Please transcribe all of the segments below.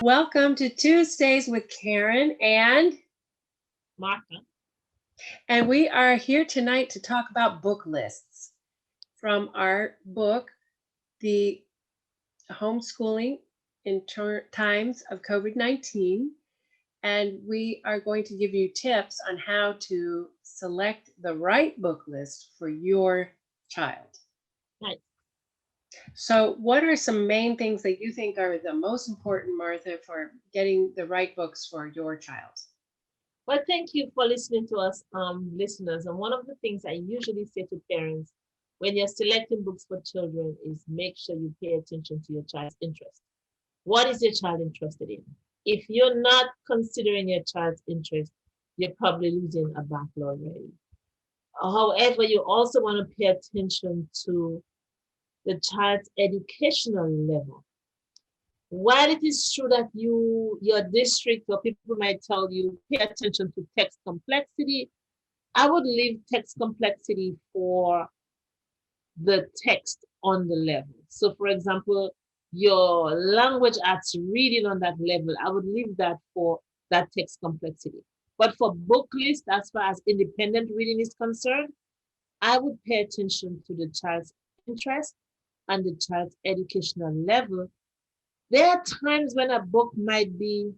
Welcome to Tuesdays with Karen Martha. and we are here tonight to talk about book lists from our book, The Homeschooling in Times of COVID-19. And we are going to give you tips on how to select the right book list for your child. Right. So, what are some main things that you think are the most important, Martha, for getting the right books for your child? Well, thank you for listening to us, listeners. And one of the things I usually say to parents when you're selecting books for children is make sure you pay attention to your child's interest. What is your child interested in? If you're not considering your child's interest, you're probably losing a battle already. However, you also want to pay attention to the child's educational level. While it is true that your district or people might tell you pay attention to text complexity, I would leave text complexity for the text on the level. So, for example, your language arts reading on that level, I would leave that for that text complexity. But for book list, as far as independent reading is concerned, I would pay attention to the child's interest and the child's educational level. There are times when a book might be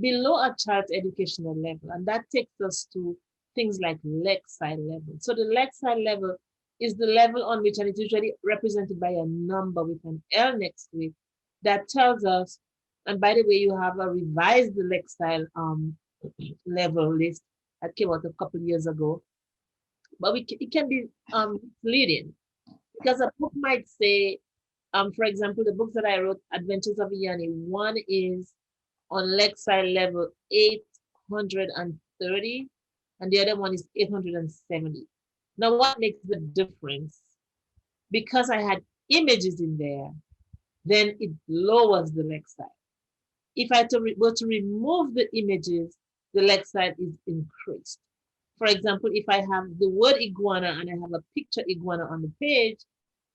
below a child's educational level, and that takes us to things like Lexile level. So the Lexile level is the level on which, and it's usually represented by a number with an L next to it, that tells us, and by the way, you have a revised Lexile level list that came out a couple of years ago, but it can be misleading because a book might say, for example, the books that I wrote, Adventures of Yanni, one is on Lexile level 830, and the other one is 870. Now, what makes the difference? Because I had images in there, then it lowers the Lexile. If I were to remove the images, the Lexile is increased. For example, if I have the word iguana and I have a picture iguana on the page,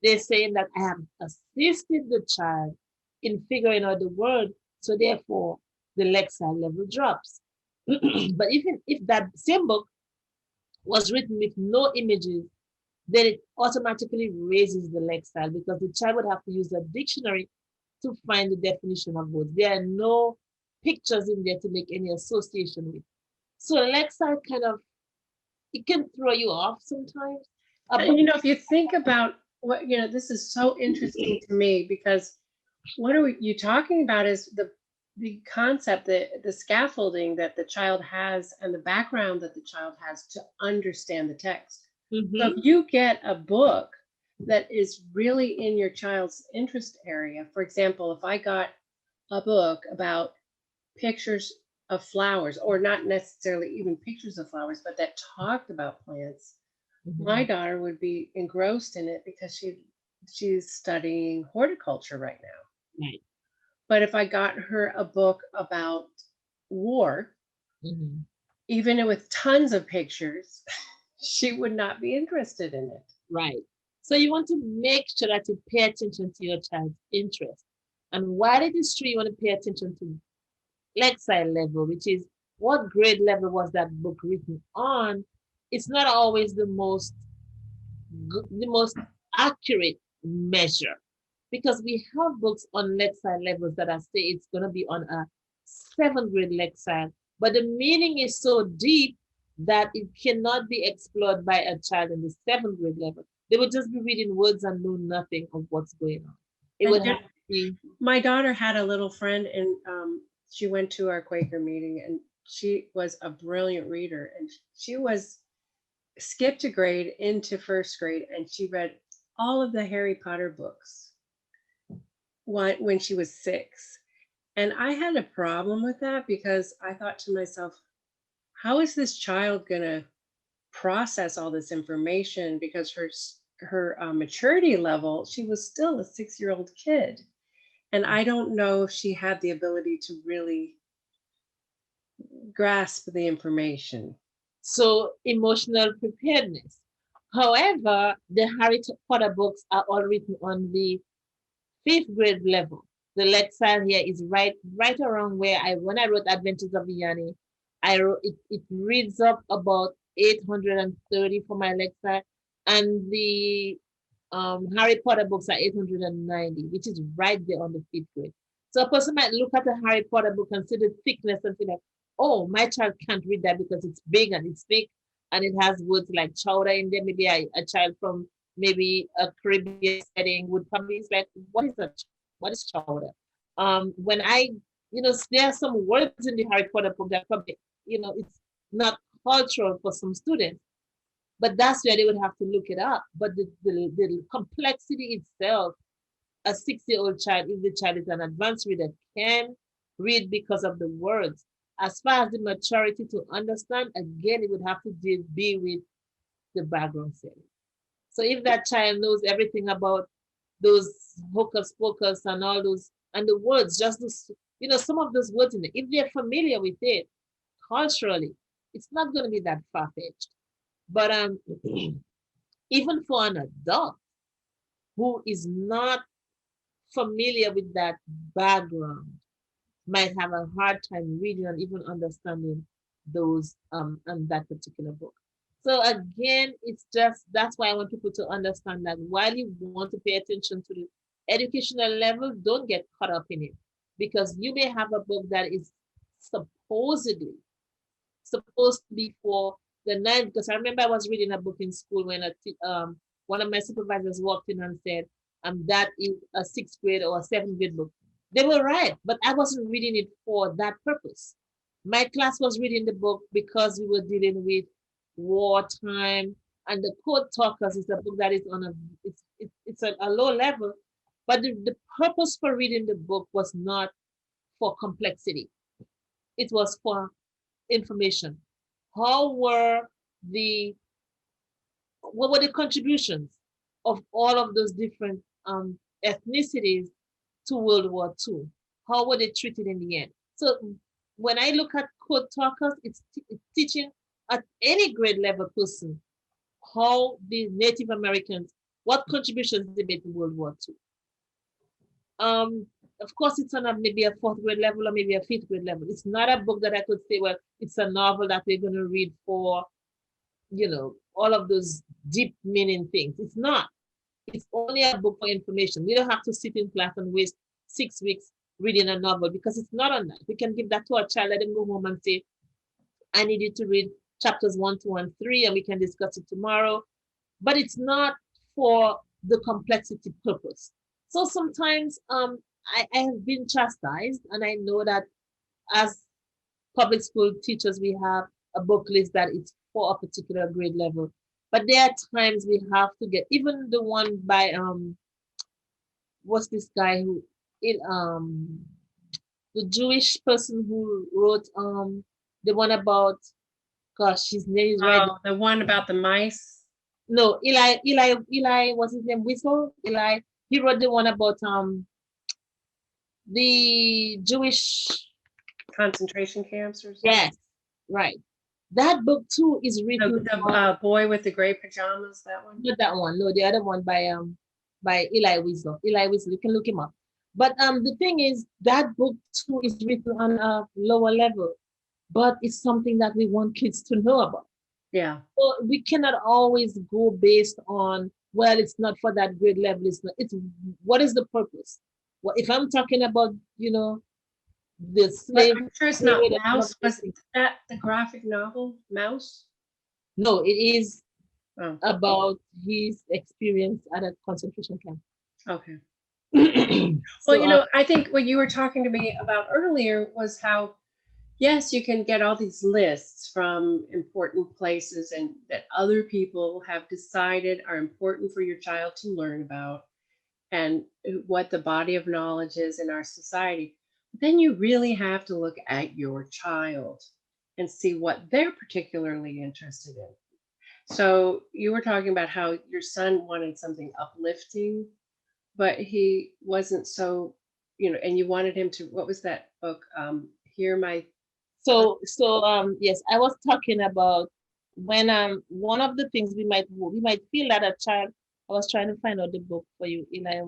they're saying that I have assisted the child in figuring out the word, so therefore the Lexile level drops. But even if that same book was written with no images, then it automatically raises the Lexile because the child would have to use a dictionary to find the definition of words. There are no pictures in there to make any association with. So Lexile kind of, it can throw you off sometimes. And if you think about what, this is so interesting to me because what are you talking about is the concept, the scaffolding that the child has and the background that the child has to understand the text. So if you get a book that is really in your child's interest area, for example, if I got a book about pictures of flowers, or not necessarily even pictures of flowers, but that talked about plants, my daughter would be engrossed in it because she's studying horticulture right now. Right. But if I got her a book about war, even with tons of pictures, she would not be interested in it. Right. So you want to make sure that you pay attention to your child's interest. And while it is true you want to pay attention to Lexile level, which is what grade level was that book written on, it's not always the most accurate measure, because we have books on Lexile levels that I say it's going to be on a 7th grade Lexile, but the meaning is so deep that it cannot be explored by a child in the 7th grade level. They would just be reading words and know nothing of what's going on. It would have to be. My daughter had a little friend, and she went to our Quaker meeting, and she was a brilliant reader, and she was skipped a grade into 1st grade, and she read all of the Harry Potter books when she was 6. And I had a problem with that because I thought to myself, how is this child going to process all this information? Because her maturity level, she was still a 6-year-old kid. And I don't know if she had the ability to really grasp the information. So emotional preparedness. However, the Harry Potter books are all written on the 5th grade level. the left side here is right around where when I wrote Adventures of Yanni, I wrote it reads up about 830 for my left side, and the Harry Potter books are 890, which is right there on the fifth grade. So a person might look at a Harry Potter book and see the thickness and feel like, oh, my child can't read that because it's big and it's thick and it has words like chowder in there. Maybe a child from maybe a Caribbean setting would probably is like, what is chowder? When I, there are some words in the Harry Potter book that probably, it's not cultural for some students, but that's where they would have to look it up. But the complexity itself, a 6-year-old child, if the child is an advanced reader, can read because of the words. As far as the maturity to understand, again, it would have to be with the background setting. So if that child knows everything about those hocus pocus and all those, and the words, just those, some of those words in it, if they're familiar with it culturally, it's not going to be that far-fetched. But even for an adult who is not familiar with that background, might have a hard time reading and even understanding those and that particular book. So again, it's just, that's why I want people to understand that while you want to pay attention to the educational level, don't get caught up in it, because you may have a book that is supposedly supposed to be for the ninth. Because I remember I was reading a book in school when one of my supervisors walked in and said, that is a 6th grade or a 7th grade book. They were right, but I wasn't reading it for that purpose. My class was reading the book because we were dealing with wartime, and the Code Talkers is a book that is on it's a low level, but the purpose for reading the book was not for complexity. It was for information. What were the contributions of all of those different ethnicities to World War II? How were they treated in the end? So when I look at Code Talkers, it's teaching at any grade level person how the Native Americans, what contributions they made to World War II. Of course, it's on maybe a 4th grade level or maybe a 5th grade level. It's not a book that I could say, well, it's a novel that we're going to read for, all of those deep meaning things. It's not. It's only a book for information. We don't have to sit in class and waste 6 weeks reading a novel, because it's not on that. We can give that to a child, let them go home and say, I need you to read chapters 1, 2, and 3, and we can discuss it tomorrow. But it's not for the complexity purpose. So sometimes I have been chastised, and I know that as public school teachers, we have a book list that is for a particular grade level. But there are times we have to get, even the one by what's this guy who the Jewish person who wrote the one about, gosh, his name is right. Oh, the one about the mice. No, Eli, what's his name? Whistle? Eli. He wrote the one about the Jewish concentration camps or something. Yes, right. That book too is written The boy with the gray pajamas, that one? Not that one. No, the other one by Eli Wiesel. Eli Wiesel, you can look him up. But the thing is, that book too is written on a lower level, but it's something that we want kids to know about. Yeah. So we cannot always go based on, well, it's not for that grade level. It's not. It's what is the purpose? Well, if I'm talking about, the slave. I'm sure it's not Mouse. Was that the graphic novel, Mouse? No, it is about his experience at a concentration camp. Okay. Well, I think what you were talking to me about earlier was how, yes, you can get all these lists from important places and that other people have decided are important for your child to learn about, and what the body of knowledge is in our society. Then you really have to look at your child and see what they're particularly interested in. So you were talking about how your son wanted something uplifting, but he wasn't so, and you wanted him to, what was that book? Hear My. So yes, I was talking about when one of the things we might feel that a child. I was trying to find out the book for you, Eli.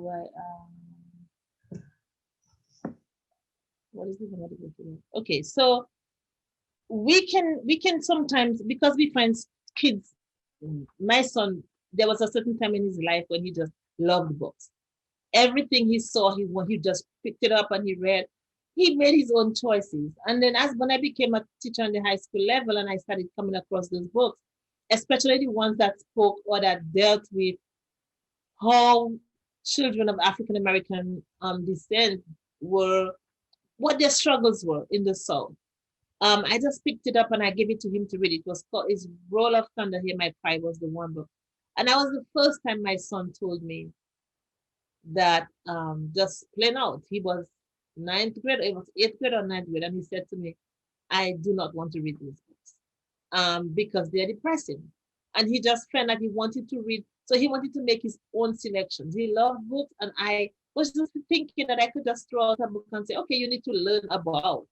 What is even another book? Okay, so we can sometimes, because we find kids, my son, there was a certain time in his life when he just loved books. Everything he saw, he just picked it up and he read. He made his own choices. And then as when I became a teacher on the high school level and I started coming across those books, especially the ones that spoke or that dealt with how children of African American descent were, what their struggles were in the South. I just picked it up and I gave it to him to read. It was called his Roll of Thunder, Hear My Cry was the one book. And that was the first time my son told me that, just plain out, he was ninth grade, it was eighth grade or ninth grade, and he said to me, I do not want to read these books because they're depressing. And he just felt like he wanted to read, so he wanted to make his own selections. He loved books, and I was just thinking that I could just throw out a book and say, okay, you need to learn about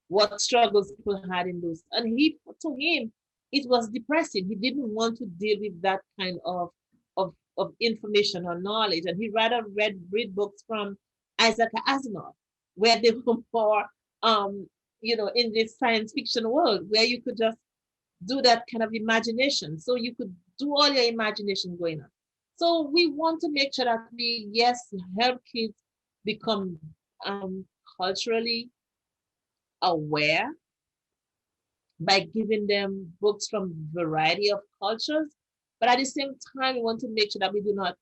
what struggles people had in those. And to him, it was depressing. He didn't want to deal with that kind of information or knowledge. And he rather read books from Isaac Asimov, where they were more, in this science fiction world, where you could just do that kind of imagination. So you could do all your imagination going on. So we want to make sure that we, yes, help kids become culturally aware by giving them books from a variety of cultures. But at the same time, we want to make sure that we do not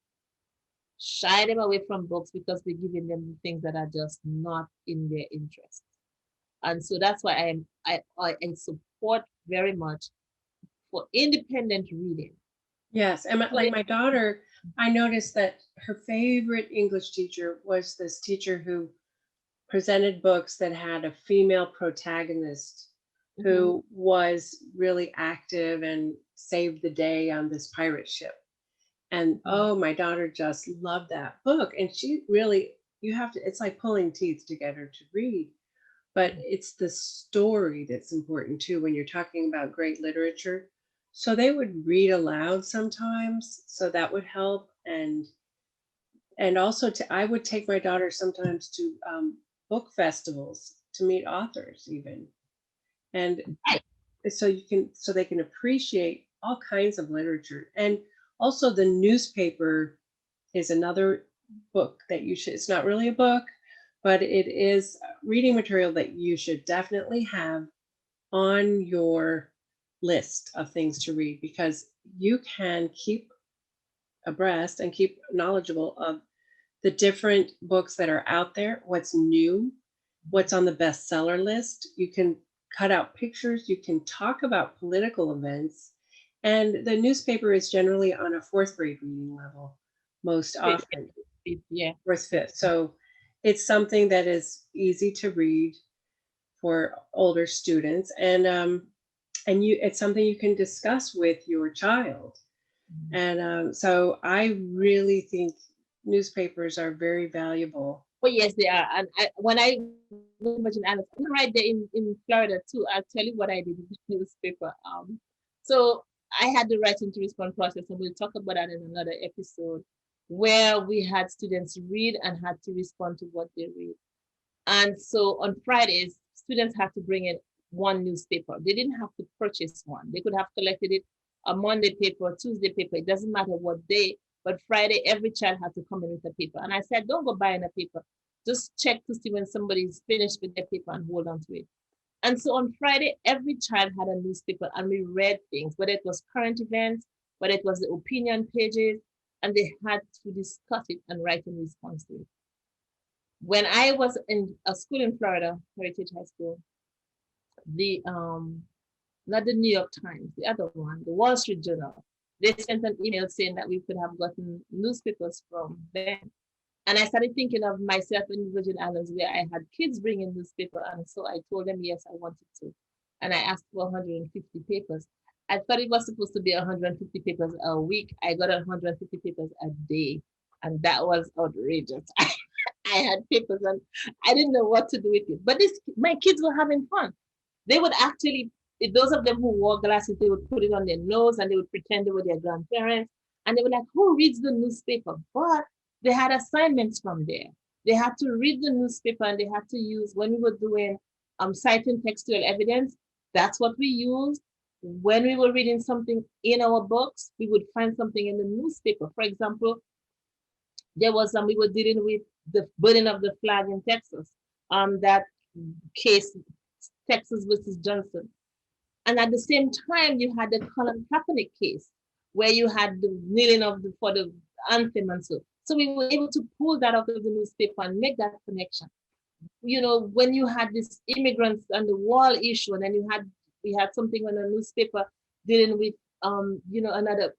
shy them away from books because we're giving them things that are just not in their interest. And so that's why I support very much for independent reading. Yes, and like my daughter, I noticed that her favorite English teacher was this teacher who presented books that had a female protagonist who was really active and saved the day on this pirate ship. And oh, my daughter just loved that book. And she really, it's like pulling teeth to get her to read. But it's the story that's important too when you're talking about great literature. So they would read aloud sometimes, so that would help. And also I would take my daughter sometimes to book festivals to meet authors even. And so they can appreciate all kinds of literature. And also the newspaper is another book that it's not really a book, but it is reading material that you should definitely have on your list of things to read, because you can keep abreast and keep knowledgeable of the different books that are out there, what's new, what's on the bestseller list. You can cut out pictures, you can talk about political events. And the newspaper is generally on a fourth grade reading level most often. Yeah. Fourth, fifth. So it's something that is easy to read for older students. And it's something you can discuss with your child. And so I really think newspapers are very valuable. Oh yes, they are. And when I imagine Alice, I'm right there in Florida too. I'll tell you what I did in the newspaper. So I had the writing to respond process, and we'll talk about that in another episode, where we had students read and had to respond to what they read. And so on Fridays, students had to bring in one newspaper. They didn't have to purchase one. They could have collected it a Monday paper, Tuesday paper. It doesn't matter what day, but Friday, every child had to come in with a paper. And I said, don't go buying a paper. Just check to see when somebody's finished with their paper and hold on to it. And so on Friday, every child had a newspaper and we read things, whether it was current events, whether it was the opinion pages, and they had to discuss it and write in response to it. When I was in a school in Florida, Heritage High School, the not the New York Times, the other one, the Wall Street Journal, they sent an email saying that we could have gotten newspapers from them. And I started thinking of myself in Virgin Islands where I had kids bringing newspaper. And so I told them, yes, I wanted to. And I asked for 150 papers. I thought it was supposed to be 150 papers a week. I got 150 papers a day. And that was outrageous. I had papers and I didn't know what to do with it. But my kids were having fun. They would actually, those of them who wore glasses, they would put it on their nose and they would pretend they were their grandparents. And they were like, who reads the newspaper? But they had assignments from there. They had to read the newspaper, and they had to use, when we were doing citing textual evidence, that's what we used. When we were reading something in our books, we would find something in the newspaper. For example, there was we were dealing with the burning of the flag in Texas, that case, Texas versus Johnson. And at the same time, you had the Colin Kaepernick case, where you had the kneeling of for the anthem and so. So we were able to pull that out of the newspaper and make that connection. You know, when you had this immigrants and the wall issue, and then we had something on the newspaper dealing with you know, another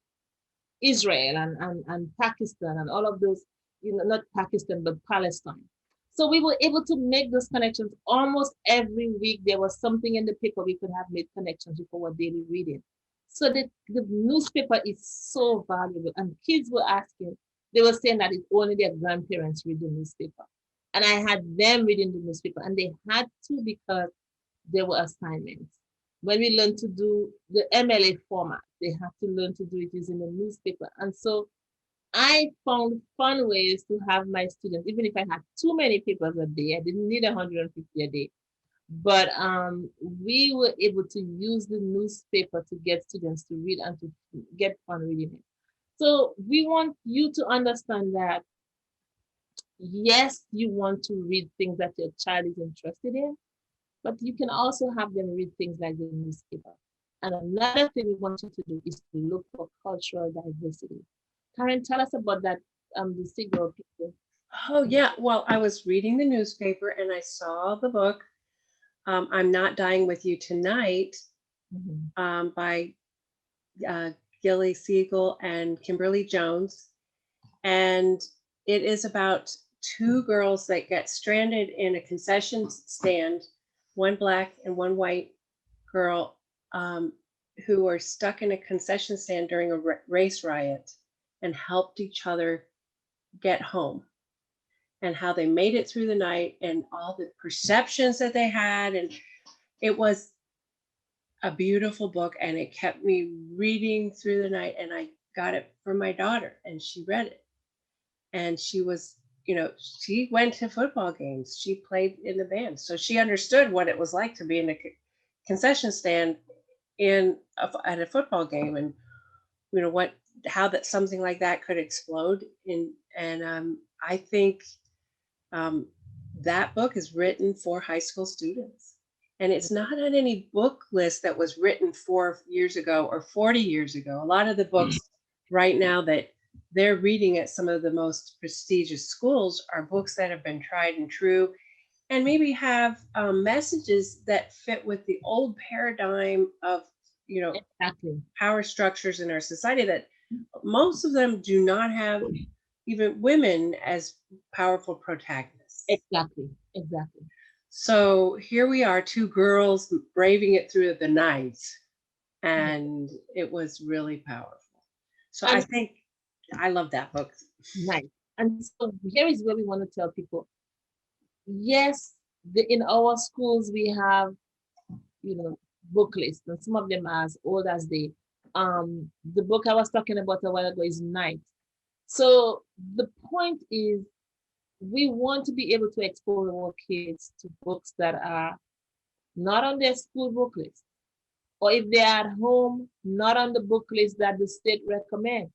Israel and Pakistan and all of those, you know, not Pakistan, but Palestine. So we were able to make those connections almost every week. There was something in the paper we could have made connections with our daily reading. So the newspaper is so valuable. And kids were asking, they were saying that it's only their grandparents read the newspaper. And I had them reading the newspaper, and they had to because there were assignments. When we learned to do the MLA format, they had to learn to do it using the newspaper. And so I found fun ways to have my students, even if I had too many papers a day, I didn't need 150 a day, but we were able to use the newspaper to get students to read and to get fun reading it. So we want you to understand that, yes, you want to read things that your child is interested in, but you can also have them read things like the newspaper. And another thing we want you to do is to look for cultural diversity. Karen, tell us about that, the Signal people. Oh, yeah. Well, I was reading the newspaper and I saw the book, I'm Not Dying With You Tonight, by Gilly Siegel and Kimberly Jones. And it is about two girls that get stranded in a concession stand, one black and one white girl, who are stuck in a concession stand during a race riot, and helped each other get home, and how they made it through the night and all the perceptions that they had. And it was a beautiful book, and it kept me reading through the night. And I got it for my daughter, and she read it. And she was, you know, she went to football games. She played in the band. So she understood what it was like to be in a concession stand at a football game, and, you know, how that something like that could explode in. And I think that book is written for high school students, and it's not on any book list that was written 4 years ago or 40 years ago. A lot of the books right now that they're reading at some of the most prestigious schools are books that have been tried and true, and maybe have messages that fit with the old paradigm of, you know, Exactly. power structures in our society, that most of them do not have even women as powerful protagonists. Exactly. Exactly. So here we are, two girls braving it through the night, and it was really powerful. So I think I love that book. Nice. And so here is where we want to tell people, yes, in our schools we have, you know, book lists, and some of them are as old as the book I was talking about a while ago is Night. So the point is, we want to be able to expose our kids to books that are not on their school book list, or if they're at home, not on the book list that the state recommends.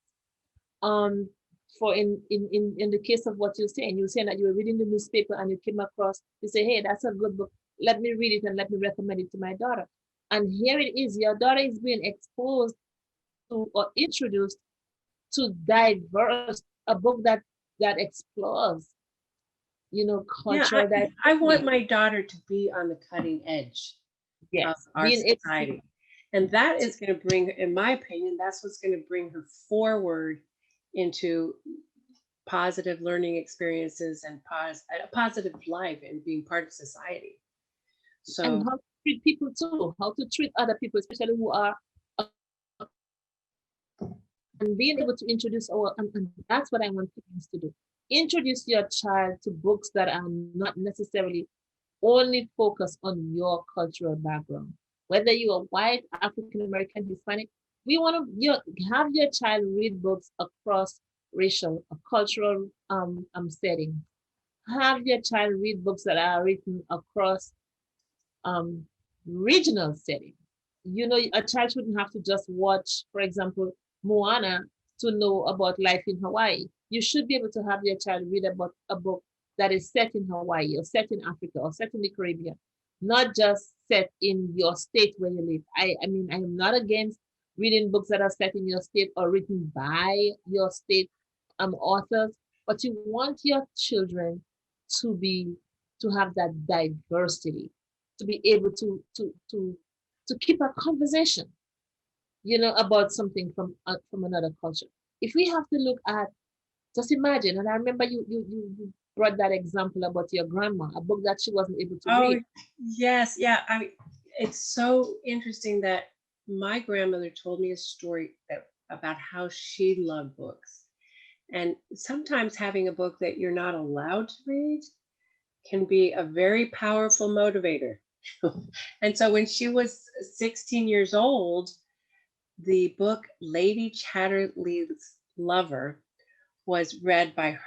For in the case of what you're saying that you were reading the newspaper and you came across, you say, hey, that's a good book. Let me read it and let me recommend it to my daughter. And here it is, your daughter is being exposed to or introduced to a book that explores, you know, culture. Yeah, I want my daughter to be on the cutting edge of our society. And that is going to bring, in my opinion, that's what's going to bring her forward into positive learning experiences and a positive life and being part of society. So, and how to treat people too, how to treat other people, especially who are, and being able to introduce and that's what I want parents to do. Introduce your child to books that are not necessarily only focused on your cultural background. Whether you are white, African American, Hispanic, we want to have your child read books across racial, cultural settings. have your child read books that are written across um, regional setting. You know, a child shouldn't have to just watch, for example, Moana to know about life in Hawaii. You should be able to have your child read about a book that is set in Hawaii or set in Africa or set in the Caribbean, not just set in your state where you live. I mean, I am not against reading books that are set in your state or written by your state authors, but you want your children to be to have that diversity, to be able to keep a conversation, you know, about something from another culture. If we have to look at, just imagine, and I remember you brought that example about your grandma, a book that she wasn't able to Oh, read. yes. Yeah. It's so interesting that my grandmother told me a story about how she loved books. And sometimes having a book that you're not allowed to read can be a very powerful motivator. And so when she was 16 years old, the book Lady Chatterley's Lover was read by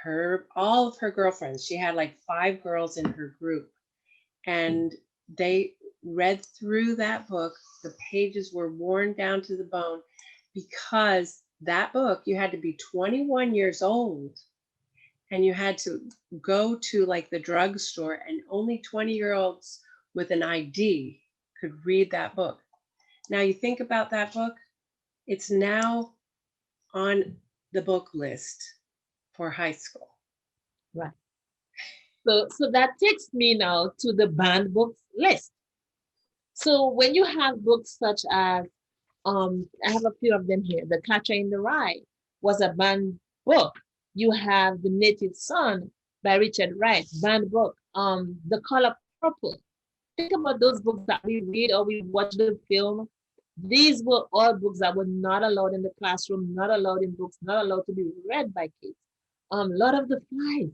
all of her girlfriends. She had like 5 girls in her group, and they read through that book. The pages were worn down to the bone because that book, you had to be 21 years old and you had to go to like the drugstore, and only 20-year-olds with an ID could read that book. Now you think about that book, it's now on the book list for high school. Right. So that takes me now to the banned books list. So when you have books such as I have a few of them here. The Catcher in the Rye was a banned book. You have The Native Son by Richard Wright, banned book. The Color Purple. Think about those books that we read or we watch the film. These were all books that were not allowed in the classroom, not allowed in books, not allowed to be read by kids. Lord of the Flies.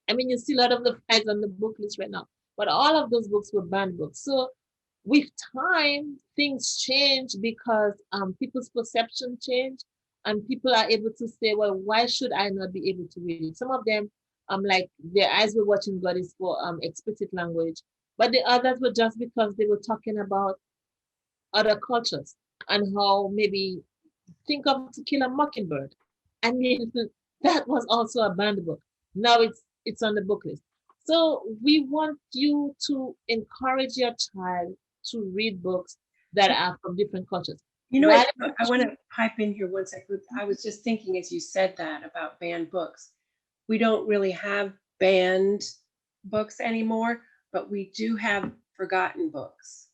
I mean, you see a lot of the Flies on the book list right now, but all of those books were banned books. So with time, things change because people's perception change, and people are able to say, well, why should I not be able to read it? Some of them, like their eyes were watching God is for explicit language, but the others were just because they were talking about other cultures and how maybe think of To Kill a Mockingbird. I mean, that was also a banned book. Now it's on the book list. So we want you to encourage your child to read books that are from different cultures. You know While what? I want to pipe in here one second. I was just thinking as you said that about banned books. We don't really have banned books anymore, but we do have forgotten books.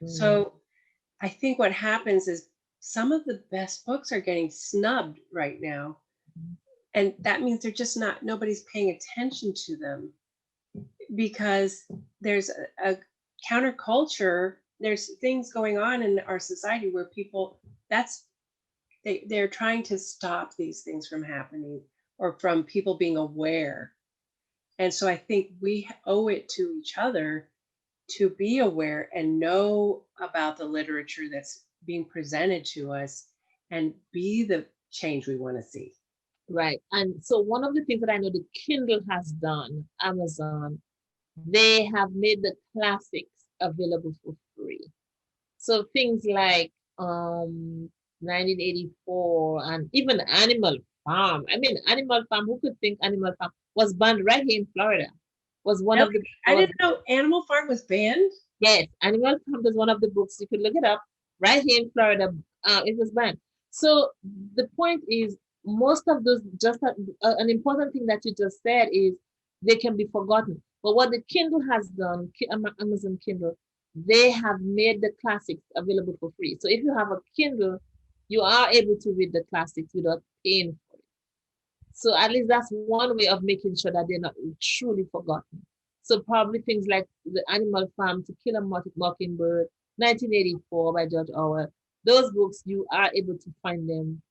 So I think what happens is some of the best books are getting snubbed right now. And that means they're just nobody's paying attention to them because there's a counterculture. There's things going on in our society where people, they're trying to stop these things from happening or from people being aware. And so I think we owe it to each other to be aware and know about the literature that's being presented to us and be the change we want to see. right. And so one of the things that I know the Kindle has done, Amazon, they have made the classics available for free. So things like 1984 and even Animal Farm. I mean, Animal Farm, who could think Animal Farm was banned right here in Florida? Was one of the I didn't know Animal Farm was banned. Yes, Animal Farm was one of the books. You could look it up right here in Florida. It was banned. So the point is, most of those, just an important thing that you just said is they can be forgotten. But what the Kindle has done, Amazon Kindle, they have made the classics available for free. So if you have a Kindle, you are able to read the classics without paying for it. So at least that's one way of making sure that they're not truly forgotten. So probably things like The Animal Farm, To Kill a Mockingbird, 1984 by George Orwell. Those books, you are able to find them,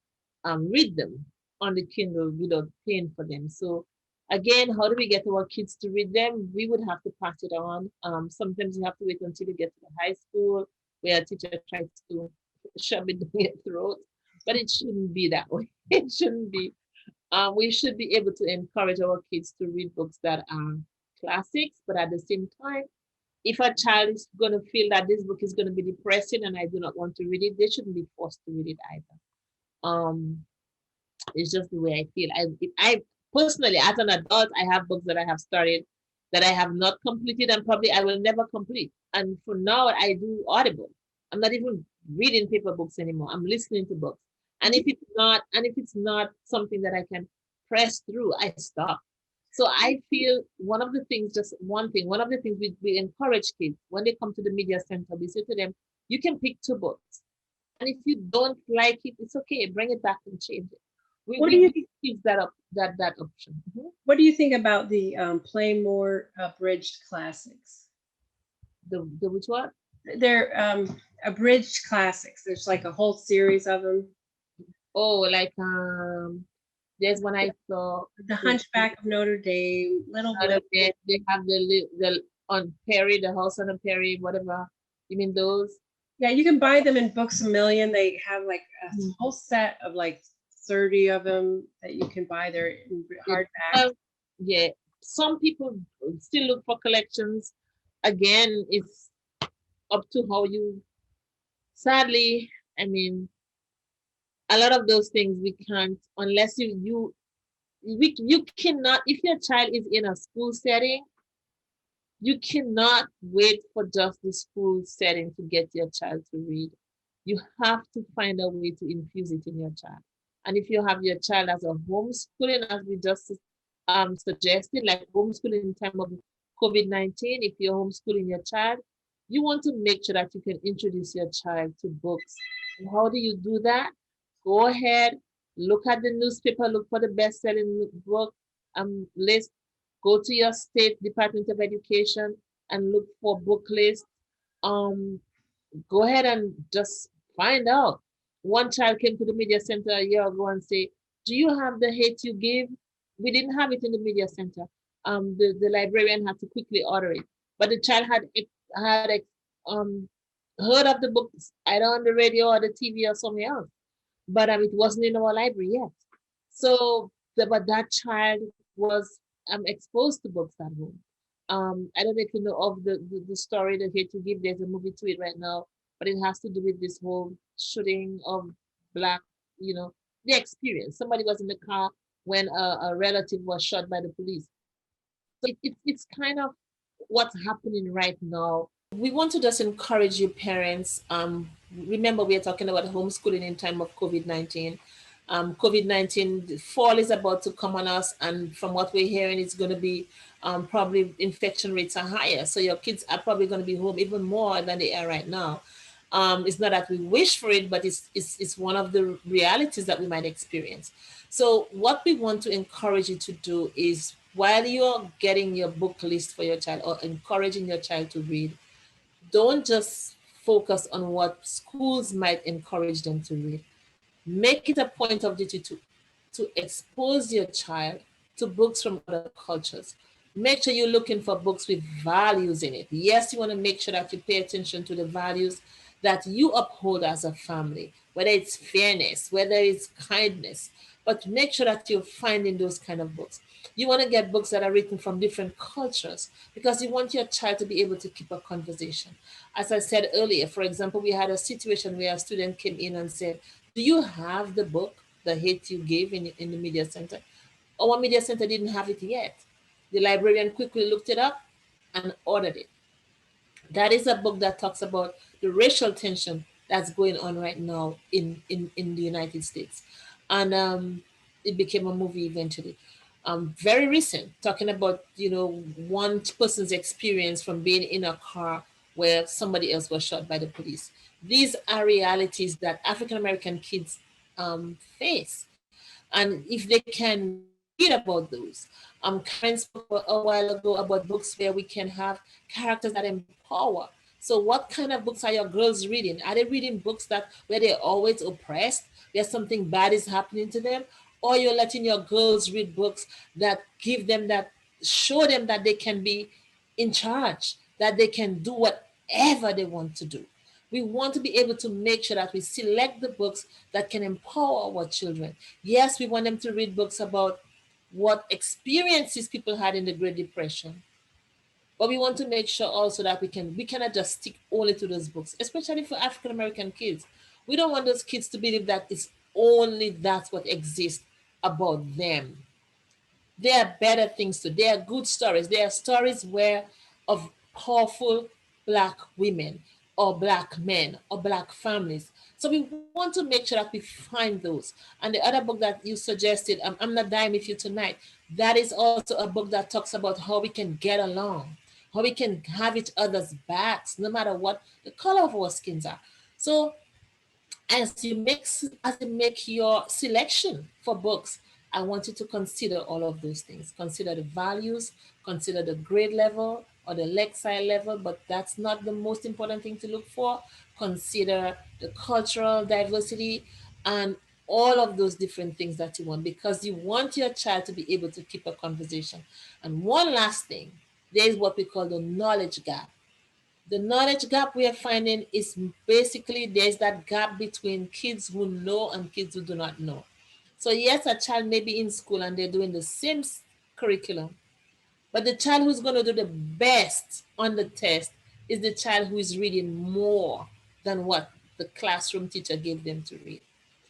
read them on the Kindle without paying for them. So again, how do we get our kids to read them? We would have to pass it on. Sometimes you have to wait until you get to the high school where a teacher tries to shove it down your throat, but it shouldn't be that way. It shouldn't be. We should be able to encourage our kids to read books that are classics, but at the same time, if a child is going to feel that this book is going to be depressing and I do not want to read it, they shouldn't be forced to read it either. Um, it's just the way I feel. I personally, as an adult, I have books that I have started that I have not completed and probably I will never complete. And for now, I do Audible. I'm not even reading paper books anymore. I'm listening to books. And if it's not something that I can press through, I stop. So I feel one of the things we encourage kids when they come to the media center, we say to them, you can pick two books. And if you don't like it, it's okay. Bring it back and change it. What do We you give kids that option. What do you think about the Play More abridged classics? The which one? They're abridged classics. There's like a whole series of them. Oh, like there's one I saw. The Hunchback of Notre Dame, Little Women. They have the on Perry, the House on Perry, whatever. You mean those? Yeah, you can buy them in Books A Million. They have like a Mhm. whole set of like 30 of them that you can buy. They're in hardback. Well, yeah, some people still look for collections. Again, it's up to how you. Sadly, I mean, a lot of those things we can't unless you cannot, if your child is in a school setting, you cannot wait for just the school setting to get your child to read. You have to find a way to infuse it in your child. And if you have your child as a homeschooling, as we just suggested, like homeschooling in time of COVID-19, if you're homeschooling your child, you want to make sure that you can introduce your child to books. And how do you do that? Go ahead, look at the newspaper, look for the best-selling book list, go to your state Department of Education and look for book lists. Um, Go ahead and just find out. One child came to the media center a year ago and say, "Do you have the Hate U Give?" We didn't have it in the media center. The librarian had to quickly order it, but the child had um heard of the books either on the radio or the TV or somewhere else, but it wasn't in our library yet. So, but that child was exposed to books at home. I don't know if you know of the story that Hate U Give. There's a movie to it right now, but it has to do with this whole shooting of black, you know, the experience. Somebody was in the car when a relative was shot by the police. So it's kind of what's happening right now. We want to just encourage you parents. Remember, we are talking about homeschooling in time of COVID-19. COVID-19 fall is about to come on us, and from what we're hearing, it's going to be probably infection rates are higher. So your kids are probably going to be home even more than they are right now. It's not that we wish for it, but it's one of the realities that we might experience. So what we want to encourage you to do is while you're getting your book list for your child or encouraging your child to read, don't just focus on what schools might encourage them to read. Make it a point of duty to expose your child to books from other cultures. Make sure you're looking for books with values in it. Yes, you want to make sure that you pay attention to the values that you uphold as a family, whether it's fairness, whether it's kindness, but make sure that you're finding those kind of books. You want to get books that are written from different cultures because you want your child to be able to keep a conversation. As I said earlier, for example, we had a situation where a student came in and said, "Do you have the book, The Hate U Give, in the media center?" Our media center didn't have it yet. The librarian quickly looked it up and ordered it. That is a book that talks about the racial tension that's going on right now in the United States. And it became a movie eventually. Very recent, talking about, one person's experience from being in a car where somebody else was shot by the police. These are realities that African American kids face. And if they can read about those, Karen spoke a while ago about books where we can have characters that empower. So, what kind of books are your girls reading? Are they reading books that where they're always oppressed, where something bad is happening to them, or you're letting your girls read books that give them that, show them that they can be in charge, that they can do whatever they want to do? We want to be able to make sure that we select the books that can empower our children. Yes, we want them to read books about what experiences people had in the Great Depression, but we want to make sure also that we cannot just stick only to those books, especially for African American kids. We don't want those kids to believe that it's only that's what exists about them. There are better things too. There are good stories. There are stories where of powerful Black women or Black men or Black families. So we want to make sure that we find those. And the other book that you suggested, I'm Not Dying With You Tonight, that is also a book that talks about how we can get along, how we can have each other's backs, no matter what the color of our skins are. So as you make your selection for books, I want you to consider all of those things. Consider the values, consider the grade level or the Lexile level, but that's not the most important thing to look for. Consider the cultural diversity and all of those different things that you want, because you want your child to be able to keep a conversation. And one last thing, there is what we call the knowledge gap. The knowledge gap we are finding is basically there's that gap between kids who know and kids who do not know. So yes, a child may be in school and they're doing the same curriculum, but the child who's going to do the best on the test is the child who is reading more than what the classroom teacher gave them to read.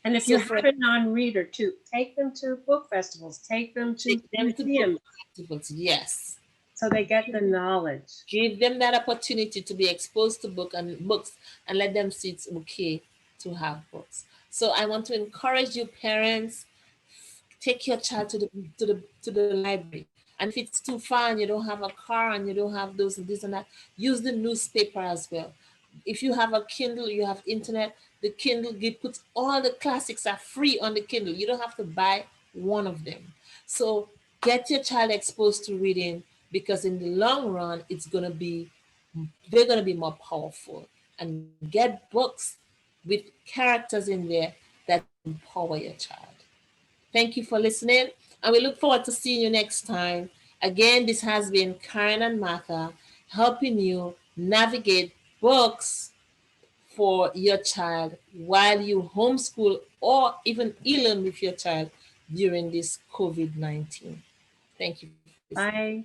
And if you So have for a non-reader too, take them to book festivals, take them to take them to book museums festivals, yes. so they get the knowledge. Give them that opportunity to be exposed to books and let them see it's okay to have books. So I want to encourage you parents, take your child to the library. And if it's too far and you don't have a car and you don't have those and this and that, use the newspaper as well. If you have a Kindle, you have internet, the Kindle puts all the classics are free on the Kindle. You don't have to buy one of them. So get your child exposed to reading, because in the long run, they're gonna be more powerful. And get books with characters in there that empower your child. Thank you for listening, and we look forward to seeing you next time. Again, this has been Karen and Martha helping you navigate books for your child while you homeschool or even e-learn with your child during this COVID-19. Thank you for listening. Bye.